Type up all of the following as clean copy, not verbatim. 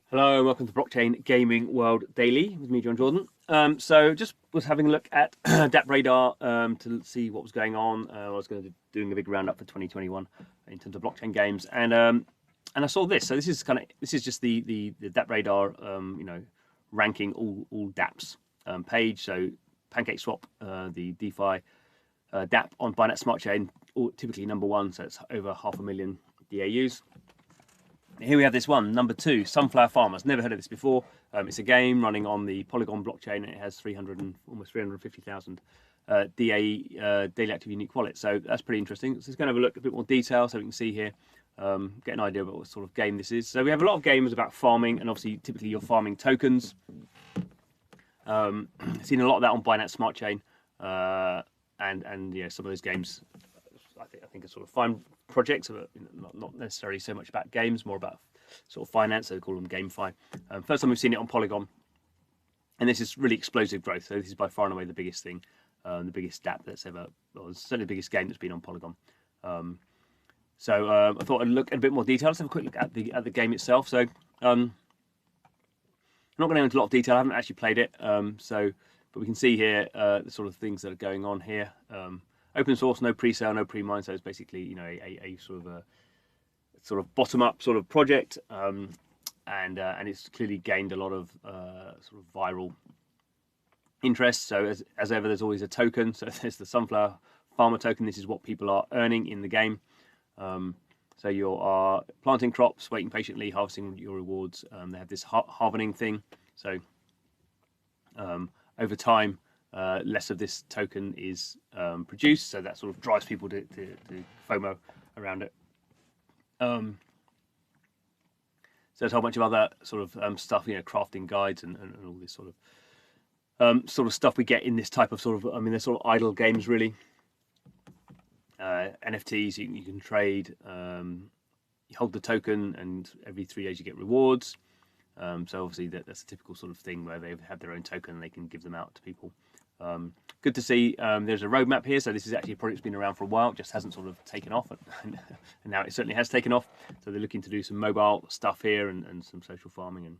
Hello, welcome to Blockchain Gaming World Daily with me, John Jordan. So just was having a look at DApp Radar to see what was going on. I was going to be doing a big roundup for 2021 in terms of blockchain games, and I saw this. So this is just the DApp Radar ranking all DApps page. So PancakeSwap, the DeFi DApp on Binance Smart Chain, typically number one. So it's over 500,000 DAUs. Here we have this one, number 2, Sunflower Farmers. Never heard of this before. It's a game running on the Polygon blockchain, and it has almost 350,000 daily active unique wallets. So that's pretty interesting. So let's go and have a look at a bit more detail so we can see here, get an idea about what sort of game this is. So we have a lot of games about farming, and obviously typically you're farming tokens. Seen a lot of that on Binance Smart Chain, and yeah, some of those games I think are sort of fine projects, but not necessarily so much about games, more about sort of finance. So they call them GameFi. First time we've seen it on Polygon, and this is really explosive growth. So this is by far and away the biggest thing, the biggest DApp that's ever, or certainly the biggest game that's been on Polygon. So I thought I'd look at a bit more detail. Let's have a quick look at the game itself. So I'm not going to go into a lot of detail. I haven't actually played it, but we can see here the sort of things that are going on here. Open source, no pre-sale, no pre-mine, so it's basically a sort of bottom-up sort of project, and it's clearly gained a lot of sort of viral interest. So as ever, there's always a token. So there's the Sunflower Farmer token. This is what people are earning in the game. So you are planting crops, waiting patiently, harvesting your rewards. They have this halvening thing. So over time, less of this token is produced, so that sort of drives people to FOMO around it. So there's a whole bunch of other sort of stuff, crafting guides and all this sort of stuff we get in this type of they're sort of idle games really. NFTs you can trade. You hold the token, and every 3 days you get rewards. So obviously that's a typical sort of thing where they have their own token and they can give them out to people. Good to see there's a roadmap here. So this is actually a project that's been around for a while, just hasn't sort of taken off, and now it certainly has taken off. So they're looking to do some mobile stuff here and some social farming,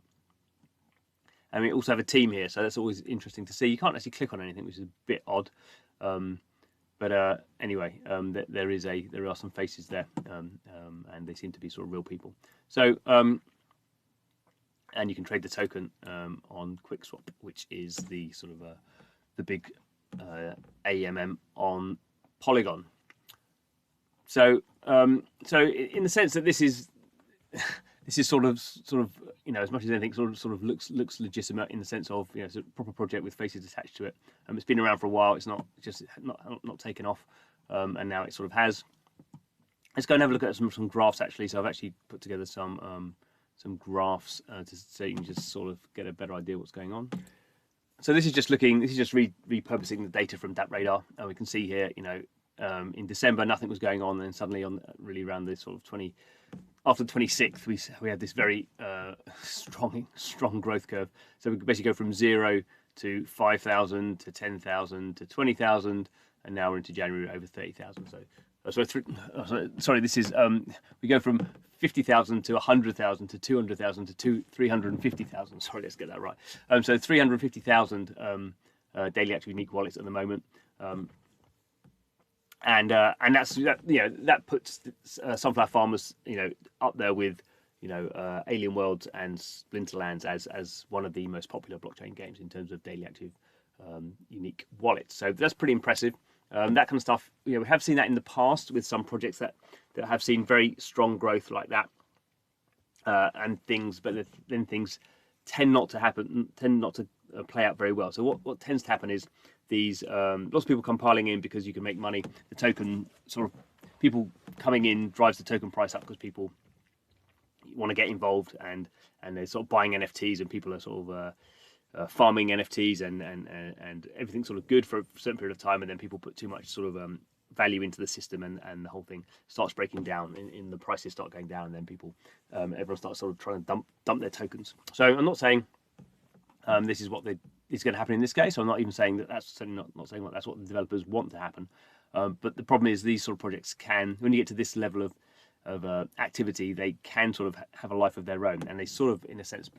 and we also have a team here, so that's always interesting to see. You can't actually click on anything, which is a bit odd, but anyway, there are some faces there, and they seem to be sort of real people. So and you can trade the token on QuickSwap, which is the sort of the big AMM on Polygon. So in the sense that this is sort of as much as anything sort of looks legitimate in the sense of it's a proper project with faces attached to it. It's been around for a while. It's not taken off, and now it sort of has. Let's go and have a look at some graphs actually. So I've actually put together some graphs so you can just sort of get a better idea of what's going on. So this is just repurposing the data from DApp Radar, and we can see here, in December nothing was going on, and suddenly really around the sort of after the 26th we had this very strong growth curve. So we basically go from 0 to 5,000 to 10,000 to 20,000, and now we're into January over 30,000. Sorry, this is we go from 50,000 to 100,000 to 200,000 to 350,000. Sorry, let's get that right. So 350,000 daily active unique wallets at the moment, and that puts Sunflower Farmers up there with Alien Worlds and Splinterlands as one of the most popular blockchain games in terms of daily active unique wallets. So that's pretty impressive. That kind of stuff, we have seen that in the past with some projects that have seen very strong growth like that, and things, but then things tend not to play out very well. So what tends to happen is these lots of people come piling in because you can make money. The token people coming in drives the token price up because people want to get involved, and they're sort of buying NFTs, and people are sort of farming NFTs, and everything's sort of good for a certain period of time, and then people put too much sort of value into the system, and the whole thing starts breaking down, in the prices start going down, and then people everyone starts sort of trying to dump their tokens. So I'm not saying this is what is going to happen in this case. So I'm not even saying that's certainly not saying that's what the developers want to happen. But the problem is these sort of projects can, when you get to this level of activity, they can sort of have a life of their own, and they sort of, in a sense,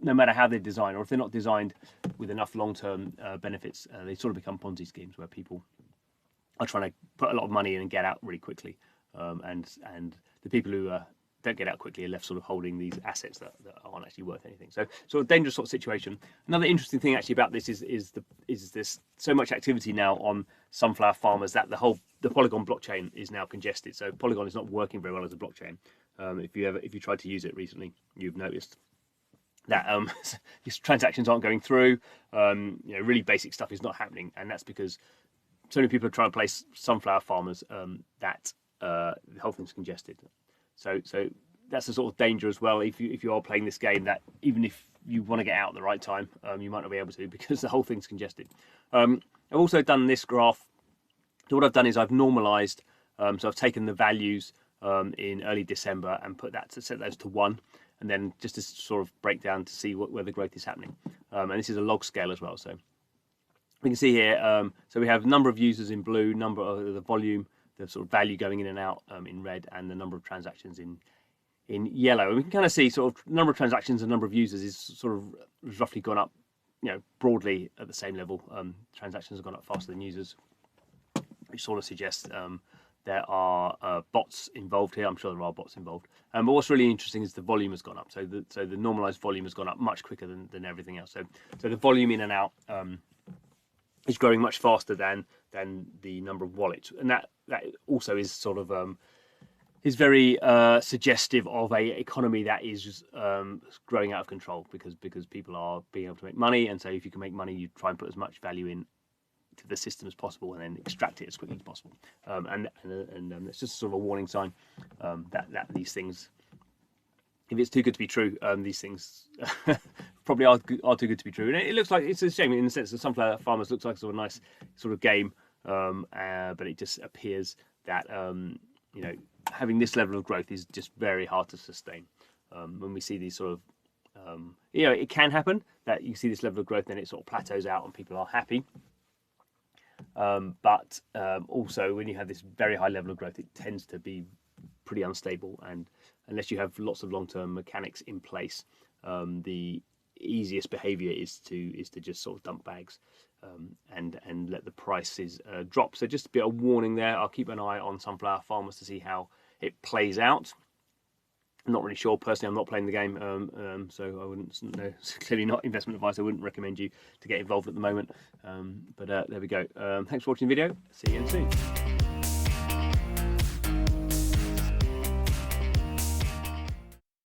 no matter how they're designed, or if they're not designed with enough long-term benefits, they sort of become Ponzi schemes where people are trying to put a lot of money in and get out really quickly, and the people who don't get out quickly are left sort of holding these assets that aren't actually worth anything. So sort of dangerous sort of situation. Another interesting thing actually about this is this so much activity now on sunflower farmers that the Polygon blockchain is now congested. So Polygon is not working very well as a blockchain. If you tried to use it recently, you've noticed that these transactions aren't going through. Really basic stuff is not happening, and that's because so many people are trying to place sunflower farmers that the whole thing's congested. So that's a sort of danger as well. If you are playing this game, that even if you want to get out at the right time, you might not be able to because the whole thing's congested. I've also done this graph. So what I've done is I've normalized. So I've taken the values in early December and set those to 1, and then just to sort of break down to see where the growth is happening. And this is a log scale as well. So we can see here. So we have number of users in blue, number of the volume, the sort of value going in and out in red, and the number of transactions in yellow. And we can kind of see sort of number of transactions and number of users is sort of roughly gone up, broadly at the same level. Transactions have gone up faster than users, which sort of suggests there are bots involved here. I'm sure there are bots involved. But what's really interesting is the volume has gone up. So the normalized volume has gone up much quicker than everything else. So the volume in and out is growing much faster than the number of wallets, and that also is sort of is very suggestive of a economy that is growing out of control because people are being able to make money, and so if you can make money, you try and put as much value in to the system as possible and then extract it as quickly as possible. And it's just sort of a warning sign that these things, if it's too good to be true, these things probably are too good to be true. And it looks like it's a shame in the sense that Sunflower Farmers looks like sort of a nice sort of game, but it just appears that having this level of growth is just very hard to sustain. When we see these sort of, it can happen that you see this level of growth, then it sort of plateaus out and people are happy. But also when you have this very high level of growth, it tends to be pretty unstable, and unless you have lots of long-term mechanics in place, the easiest behavior is to just sort of dump bags and let the prices drop. So just a bit of warning there. I'll keep an eye on Sunflower Farmers to see how it plays out. I'm not really sure. Personally, I'm not playing the game, so I wouldn't. No, clearly not investment advice. I wouldn't recommend you to get involved at the moment. But there we go. Thanks for watching the video. See you again soon.